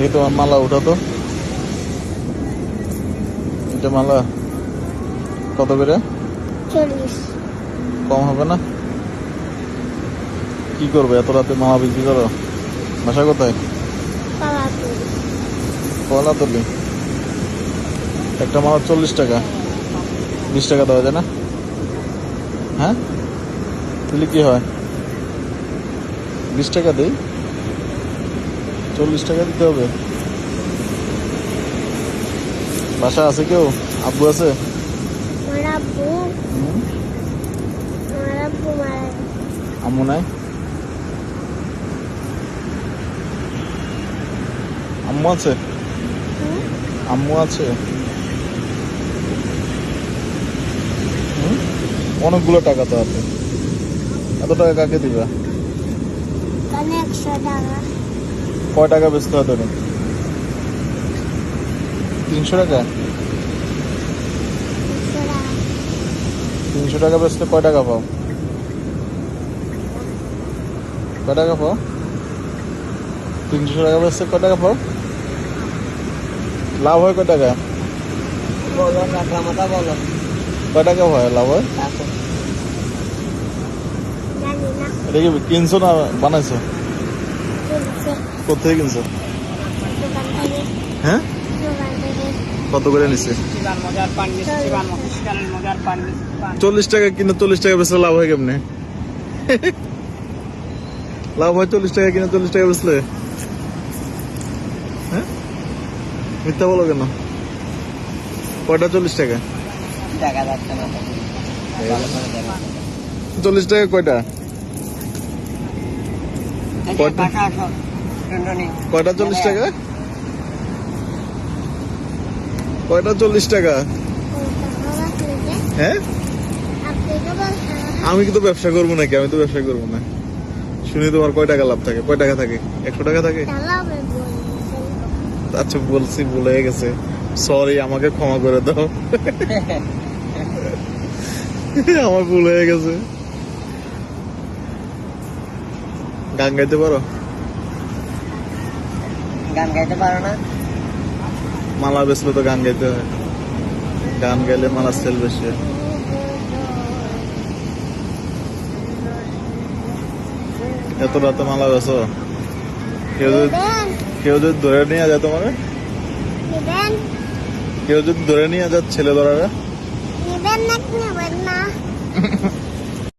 এই তোমার মালা উঠা তো, এটা মালা কত করে? 40। কম হবে না? কি করবে এত রাতে মালা বিক্রি করো? বাসা কোথায়? কলাতলি। একটা মালা 40 টাকা, 20 টাকা দেওয়া যায় না? হ্যাঁ, দিলে কি হয়? 20 টাকা দেই, 40 টাকা দিতে হবে। বাসা আছে কেউ? আব্বু আছে? আম্মু নাই? আম্মু আছে? আম্মু আছে? অনেকগুলো টাকা তো আছে, এত টাকা কাকে দিবা? 100 টাকা। কয় টাকা বেচতে হয় তোর? 300 টাকা। 300 টাকা বেচতে কয় টাকা পাও? কয় টাকা পাও? 300 টাকা বেচতে কয় টাকা পাও? লাভ হয় কয় টাকা? বলো না, বলো। কয় টাকা হয় লাভ হয়? জানি না। এটা কি কিনছো না বানাইছো? কোথেকে কিনছো? দোকান থেকে। হ্যাঁ, দোকান থেকে। কত করে নিচ্ছে? 40 টাকা কিনে 40 টাকা বেচলে লাভ হয় কেমনে? লাভ হয় 40 টাকা কিনে 40 টাকা বেচলে? হ্যাঁ, মিথ্যা বলো কেন? কয়টা 40 টাকা? 40 টাকা কয়টা? কয়টা 40 টাকা? কয়টা 40 টাকা? হ্যাঁ, আমি কিন্তু ব্যবসা করবো নাকি? আমি তো ব্যবসা করবো না। শুনি তোমার কয় টাকা লাভ থাকে? কয় টাকা থাকে? 100 টাকা থাকে? আচ্ছা বলছি, ভুলে গেছে, সরি, আমাকে ক্ষমা করে দাও। আমার ভুল হয়ে গেছে। গান গাইতে পারো? গান গাইতে পারো না? মালা বেচলে তো গান গাইতে হয়, গান গাইলে মালা সেল বেশি। এত রাতে মালা বেচো? কেউ যদি ধরে নিয়ে যায় তোমার, কেউ যদি ধরে নিয়ে যায় ছেলে ধরারা?